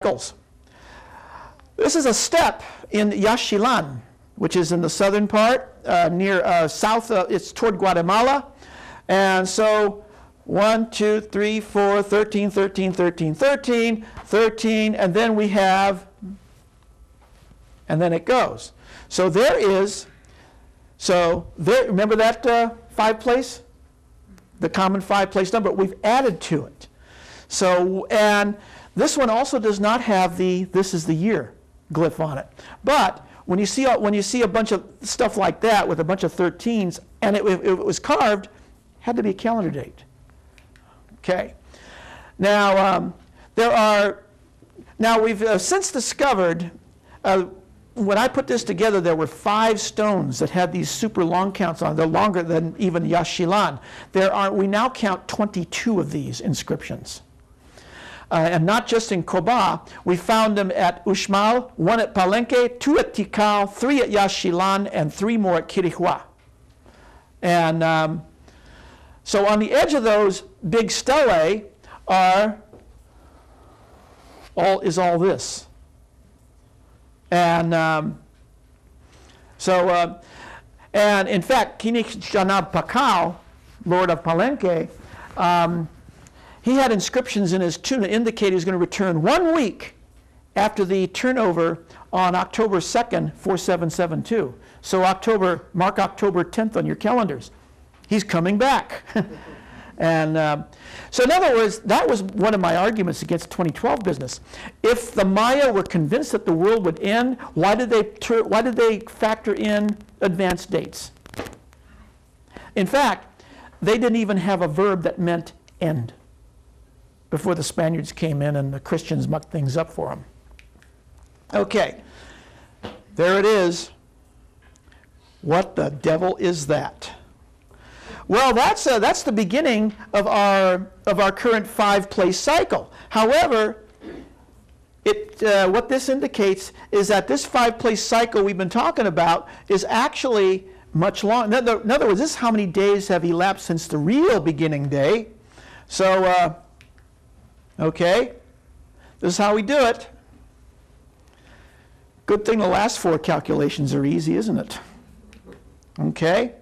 cycles. This is a step in Yaxchilan, which is in the southern part, near south, it's toward Guatemala. And so 1, 2, 3, 4, 13, 13, 13, 13, 13, and then we have, and then it goes. So there is, remember that 5 place? The common 5 place number, we've added to it. So, and this one also does not have the, this is the year glyph on it. But when you see a bunch of stuff like that with a bunch of 13s, and it was carved, had to be a calendar date. Okay. Now, now we've since discovered, when I put this together, there were 5 stones that had these super long counts on. They're longer than even Yaxchilan. We now count 22 of these inscriptions. And not just in Coba. We found them at Uxmal, 1 at Palenque, 2 at Tikal, 3 at Yaxchilan, and 3 more at Quirihua. And so on the edge of those big stelae is all this. And and in fact, Kinikjanab Pakao, Lord of Palenque, he had inscriptions in his tomb that indicate he was going to return 1 week after the turnover on October 2nd, 4772. So mark October 10th on your calendars. He's coming back. And so in other words, that was one of my arguments against 2012 business. If the Maya were convinced that the world would end, why did they factor in advanced dates? In fact, they didn't even have a verb that meant end before the Spaniards came in and the Christians mucked things up for them. Okay, there it is. What the devil is that? Well, that's the beginning of our current 5-place cycle. However, what this indicates is that this 5-place cycle we've been talking about is actually much longer. In other words, this is how many days have elapsed since the real beginning day. So, okay, this is how we do it. Good thing the last 4 calculations are easy, isn't it? Okay.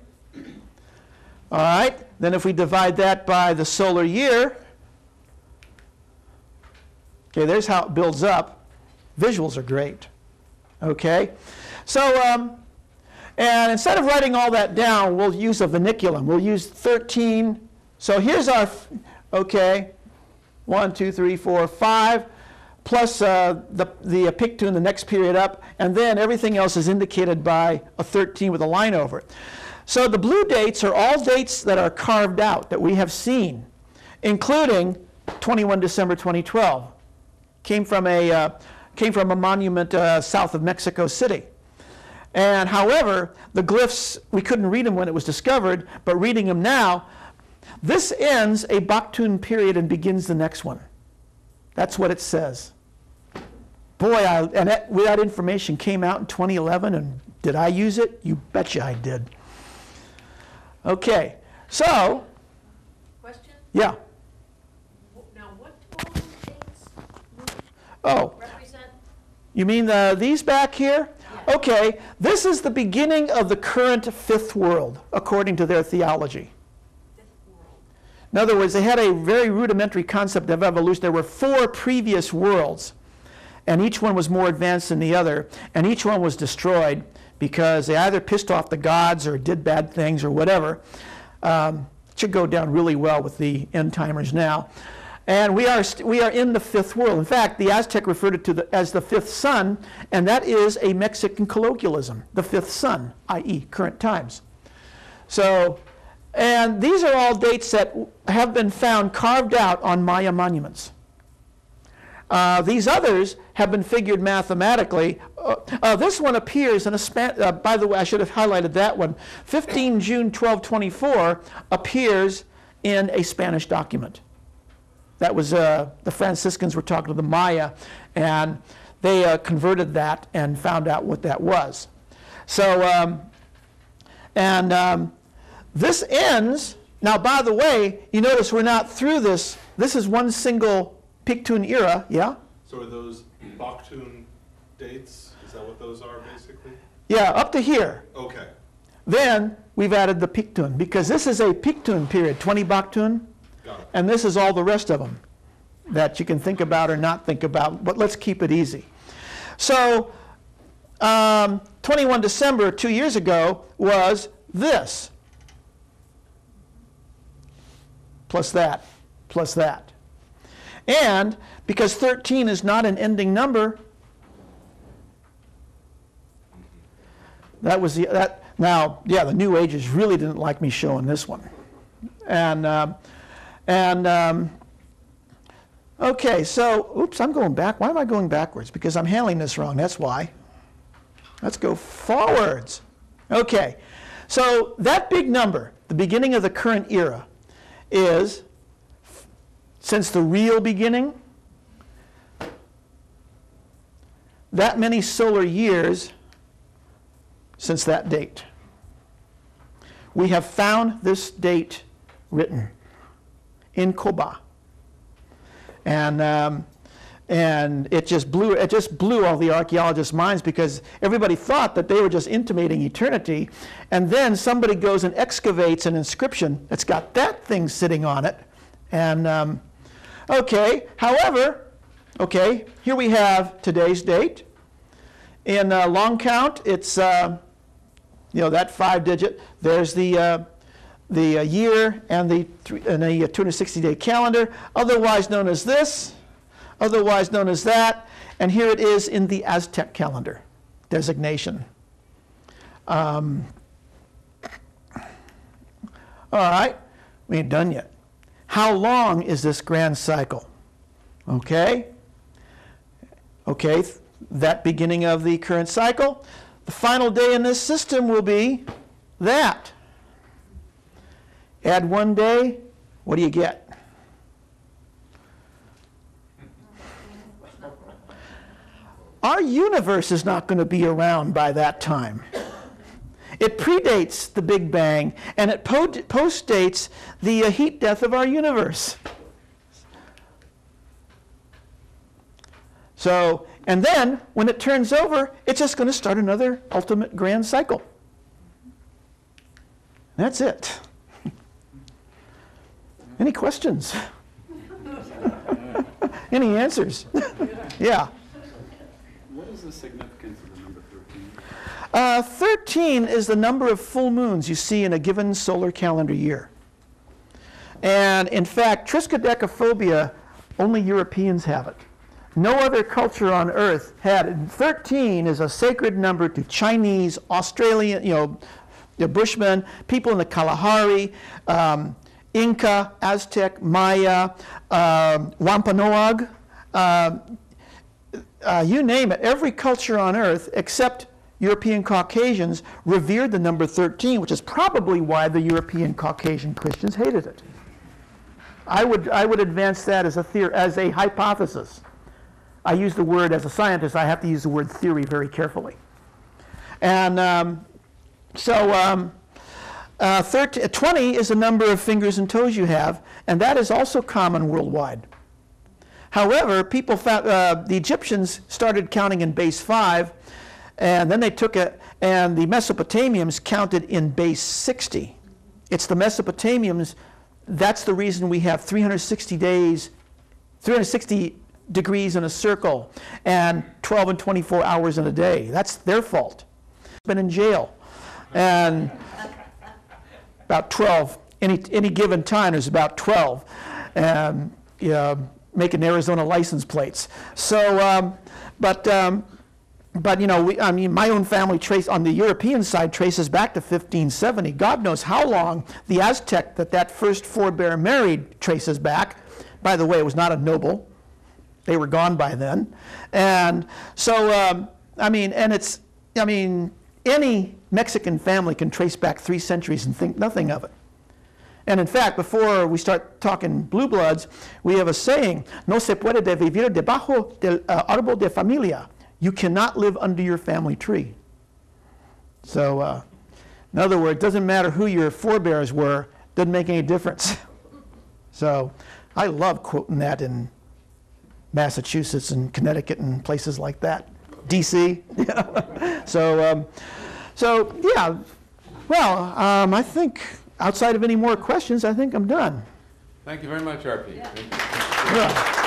All right, then if we divide that by the solar year, okay, there's how it builds up. Visuals are great. Okay, so, and instead of writing all that down, we'll use a vernaculum. We'll use 13. So here's our, okay, 1, 2, 3, 4, 5, plus the Pictoon, the next period up, and then everything else is indicated by a 13 with a line over it. So the blue dates are all dates that are carved out that we have seen, including 21 December 2012. Came from a monument south of Mexico City. And however, the glyphs, we couldn't read them when it was discovered, but reading them now, this ends a Baktun period and begins the next one. That's what it says. Boy, that information came out in 2011, and did I use it? You betcha I did. Okay, so. Question? Yeah. Now, what do all these dates represent? You mean these back here? Yeah. Okay, this is the beginning of the current 5th world, according to their theology. 5th world. In other words, they had a very rudimentary concept of evolution. There were 4 previous worlds, and each one was more advanced than the other, and each one was destroyed because they either pissed off the gods or did bad things or whatever. It should go down really well with the end timers now. And we are in the 5th world. In fact, the Aztec referred to it as the 5th sun, and that is a Mexican colloquialism, the 5th sun, i.e. current times. So, and these are all dates that have been found carved out on Maya monuments. These others have been figured mathematically. This one appears in a by the way, I should have highlighted that one. 15 June 1224 appears in a Spanish document. That was, the Franciscans were talking to the Maya, and they converted that and found out what that was. So, this ends, now by the way, you notice we're not through this. This is one single Pictoon era, yeah? So So are those Baktun dates? Is that what those are, basically? Yeah, up to here. Okay. Then we've added the Pictun, because this is a Pictun period, 20 Baktun, Got it. and this is all the rest of them that you can think about or not think about, but let's keep it easy. So 21 December 2 years ago was this, plus that, plus that. And because 13 is not an ending number, that was the, now, yeah, the New Agers really didn't like me showing this one. Okay, so, oops, I'm going back. Why am I going backwards? Because I'm handling this wrong, that's why. Let's go forwards. Okay, so that big number, the beginning of the current era, is, since the real beginning, that many solar years since that date. We have found this date written in Koba. And it just blew all the archaeologists' minds, because everybody thought that they were just intimating eternity, and then somebody goes and excavates an inscription that's got that thing sitting on it. And okay, however, okay, here we have today's date. In long count, it's that 5-digit. There's the year and the 260-day calendar, otherwise known as this, otherwise known as that, and here it is in the Aztec calendar designation. All right, we ain't done yet. How long is this grand cycle? Okay, that beginning of the current cycle. The final day in this system will be that. Add 1 day, what do you get? Our universe is not going to be around by that time. It predates the Big Bang, and it postdates the heat death of our universe. So, and then, when it turns over, it's just going to start another ultimate grand cycle. That's it. Any questions? Any answers? Yeah. What is the significance of the number 13? 13 is the number of full moons you see in a given solar calendar year. And in fact, triskaidekaphobia, only Europeans have it. No other culture on Earth had it. And 13 is a sacred number to Chinese, Australian, the Bushmen, people in the Kalahari, Inca, Aztec, Maya, Wampanoag, you name it. Every culture on Earth, except European Caucasians, revered the number 13, which is probably why the European Caucasian Christians hated it. I would advance that as a hypothesis. I use the word, as a scientist, I have to use the word theory very carefully. And 20 is the number of fingers and toes you have, and that is also common worldwide. However, people found, the Egyptians started counting in base 5, and then they took it, and the Mesopotamians counted in base 60. It's the Mesopotamians, that's the reason we have 360 days, 360 degrees in a circle, and 12 and 24 hours in a day. That's their fault. Been in jail, and about 12. Any given time, there's about 12, and making Arizona license plates. So, but my own family on the European side traces back to 1570. God knows how long the Aztec that first forebear married traces back. By the way, it was not a noble. They were gone by then. And so, any Mexican family can trace back 3 centuries and think nothing of it. And in fact, before we start talking blue bloods, we have a saying, no se puede vivir debajo del árbol de familia. You cannot live under your family tree. So, in other words, it doesn't matter who your forebears were, doesn't make any difference. So, I love quoting that in Massachusetts and Connecticut and places like that. DC. So, so yeah. Well, I think outside of any more questions, I think I'm done. Thank you very much, RP. Yeah. Thank you. Yeah.